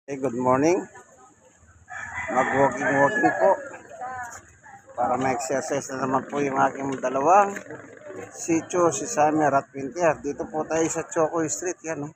Hey, good morning. Mag-walking po para ma-exercise na naman po yung aking dalawang sitio, si Summer at Winter. Dito po tayo sa Choco Street. Yan, no?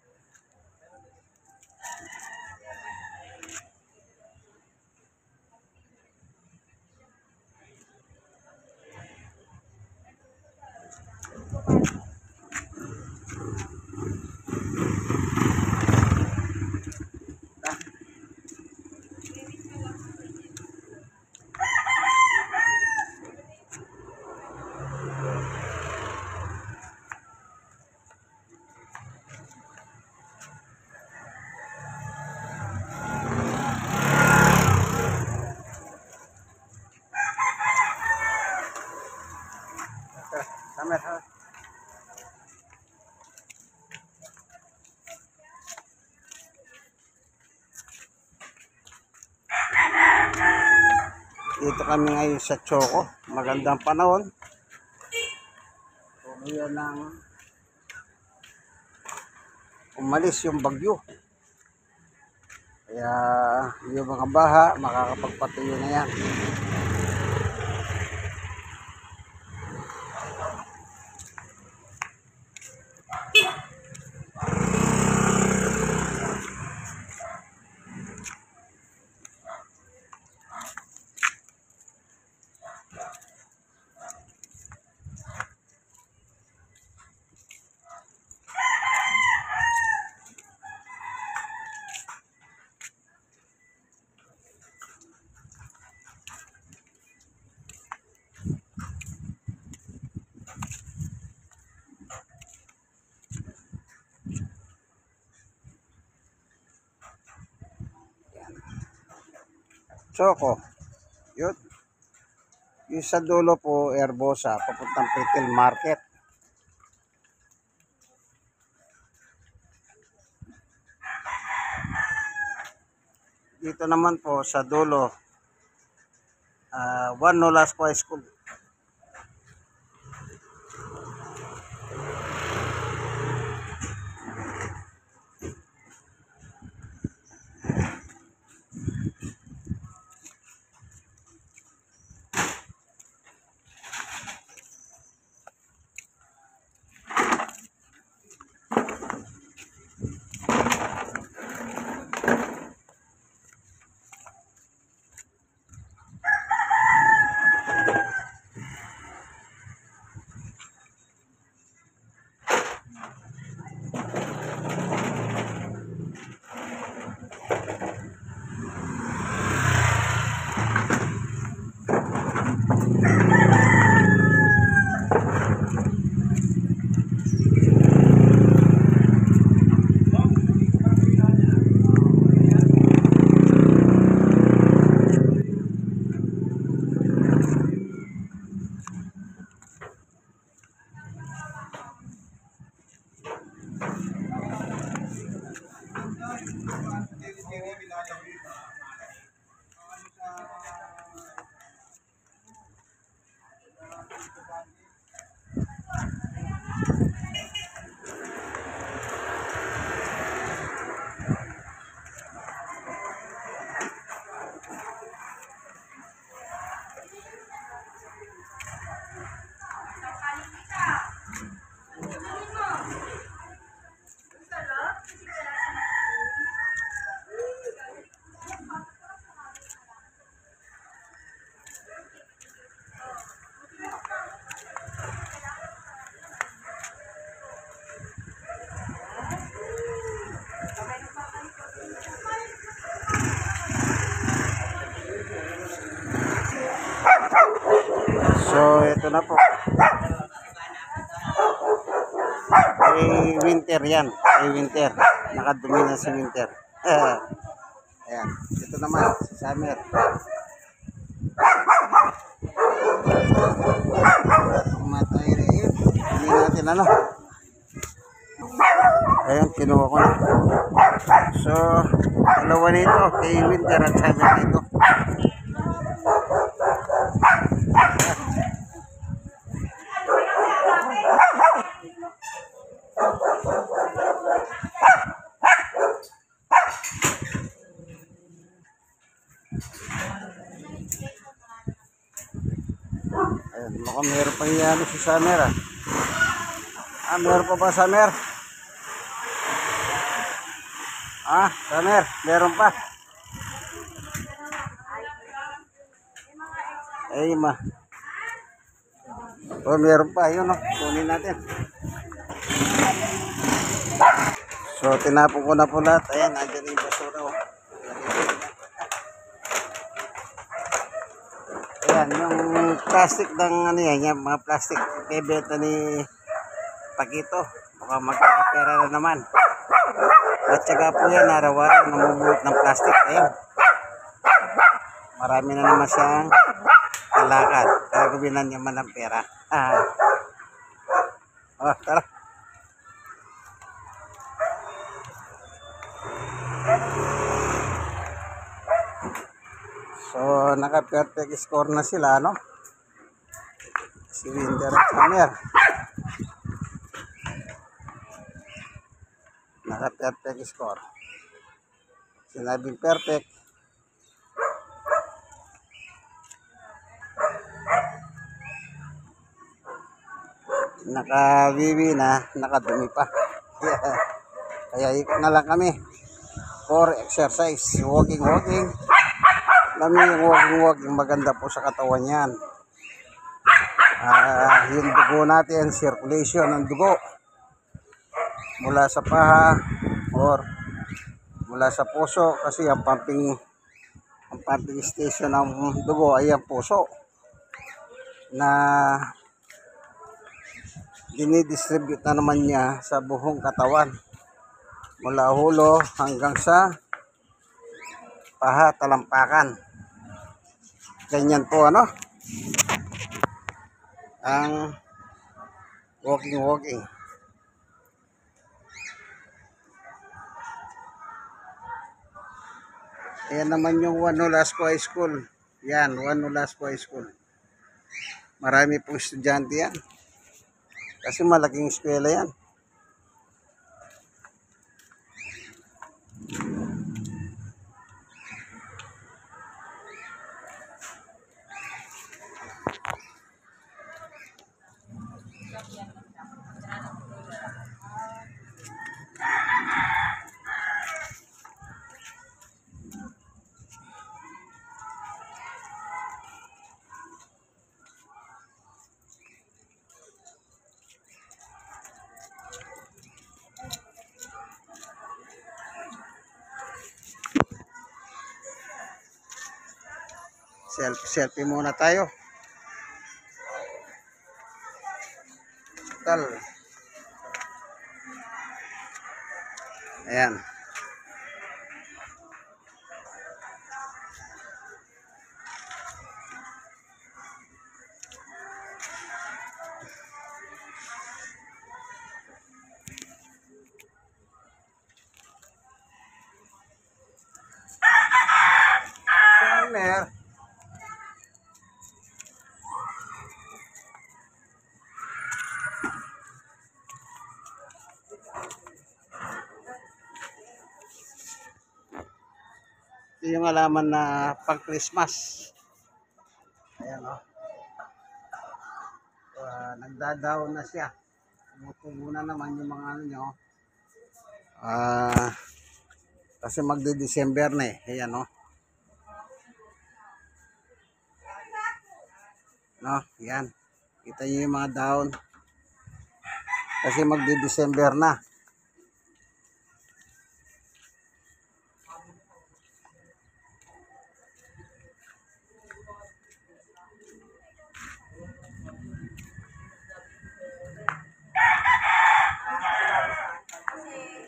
Summer, ha? Dito kami ngayon sa Choco. Magandang panahon. So, ngayon ang umalis yung bagyo. Kaya yung mga baha, makakapagpatuyo na yan. Choco. Yun. Yung sa dulo po, Herbosa, papuntang Retail Market. Dito naman po sa dulo, Juan Nolasco High School. So, ito na po. Kay Winter yan. Kay Winter. Nakadumi na si Winter. Ayan. Ito naman, si Summer. Kumatay rin. Hindi natin ano. Ayun, kinuha ko na. So, dalawa nito. Kay Winter at Summer nito. Ayun, mukhang meron pa yan si Summer ah. Meron pa ba Summer? Summer, meron pa. Ay ma. Meron pa. Yun kunin natin. So, tinapon ko na po lahat. Ayan, nandiyan yung basura Ayan, yung plastic ng ano yan, yung mga plastic bebenta ni Pakito. Baka magkakapera na naman. At saka po yan, araw-araw namumulot ng plastic. Ayan. Marami na naman siyang kalakad. Gagawin niya man ng pera. Tara. So, naka-perfect score na sila, no? Si Winder at Summer. Naka-perfect score. Sinabing perfect. Naka-wiwi na, nakadumi pa. Kaya ikot na lang kami for exercise. Walking. Alam niyo yung walking, maganda po sa katawan yan. Yung dugo natin, circulation ng dugo mula sa paha or mula sa puso, kasi ang pumping station ng dugo ay ang puso na dinidistribute na naman niya sa buong katawan mula ulo hanggang sa paha, talampakan. Ganyan po ang walking. Ayan naman yung Juan Nolasco High School. Yan, Juan Nolasco High School. Marami pong estudyante yan. Kasi malaking eskwela yan. Selfie muna tayo. Ayan. Summer. Ito yung alaman na pang Christmas. Ayan nagdadaon na siya. Tumutubo na naman yung mga ano nyo. Kasi magde-December na Ayan yan. Kita nyo yung mga daon. Kasi magde-December na.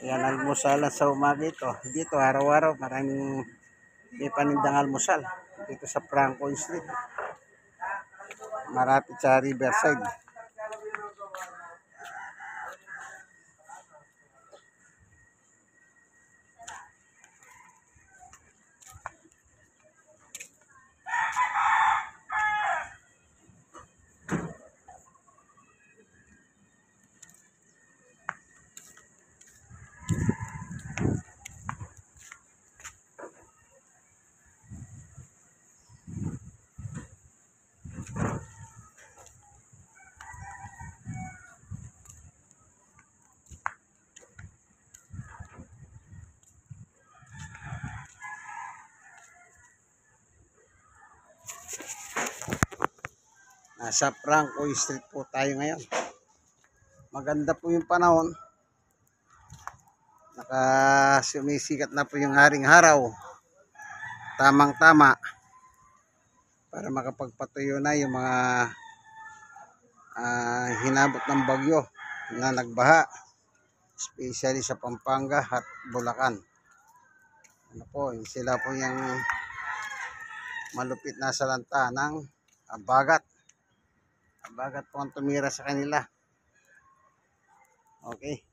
Yan, almusalan sa umaga ito. Dito, araw-araw, maraming may panindang almusal. Dito sa Franco Street. Marapit sa Riverside. Nasa Franco Street po tayo ngayon. Maganda po yung panahon. Sumisikat na po yung haring araw. Tamang-tama para makapagpatuyo na yung mga hinabot ng bagyo na nagbaha, especially sa Pampanga at Bulacan. Ano po, sila po yung malupit na salanta ng bagat. Bagat po ang tumira sa kanila. Okay.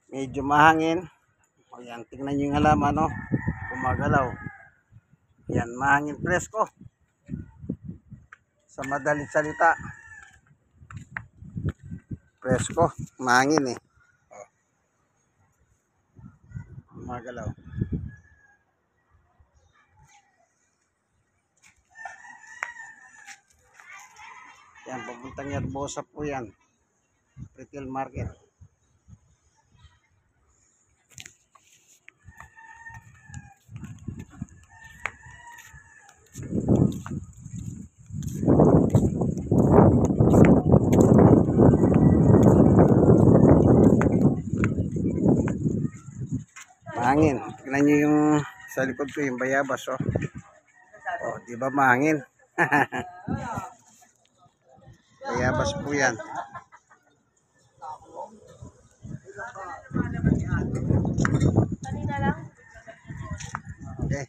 Medyo mahangin. O yan, tingnan nyo yung halaman, no? Gumagalaw. Yan, mahangin, presko. Sa madaling salita, presko, mahangin eh. O. Gumagalaw. Yan, papuntang Herbosa po yan. Retail market. Mahangin. Tignan nyo yung sa likod ko, yung bayabas, oh. Oh, di ba mahangin? Bayabas po yan. Okay.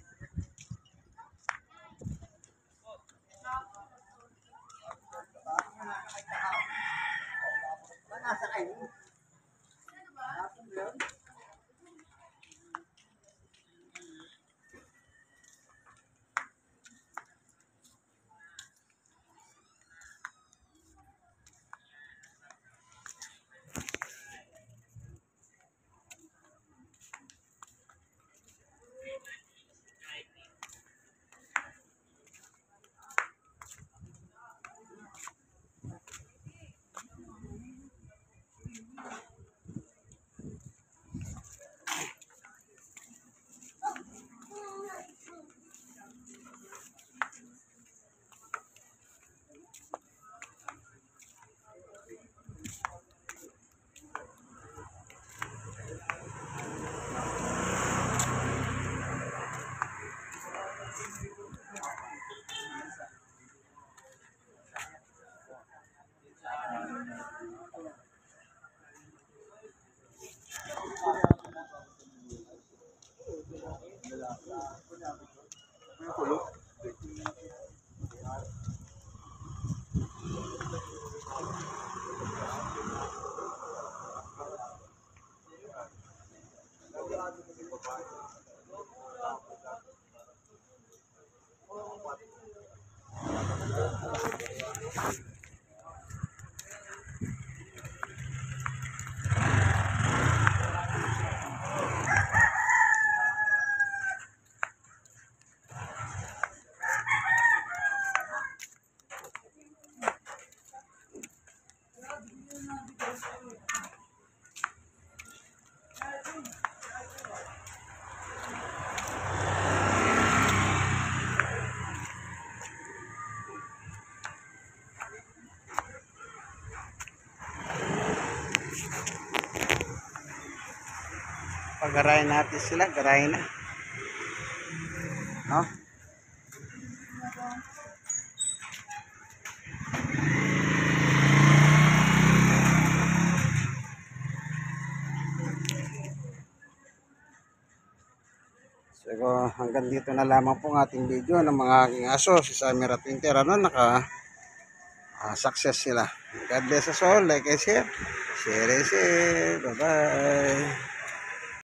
Pag-garahin natin sila, garahin na. No? So, hanggang dito na lamang po ang ating video ng mga aking aso, si Sammy at Winter. Ano, success sila. God bless us all. Like and share. Share and share. Bye-bye.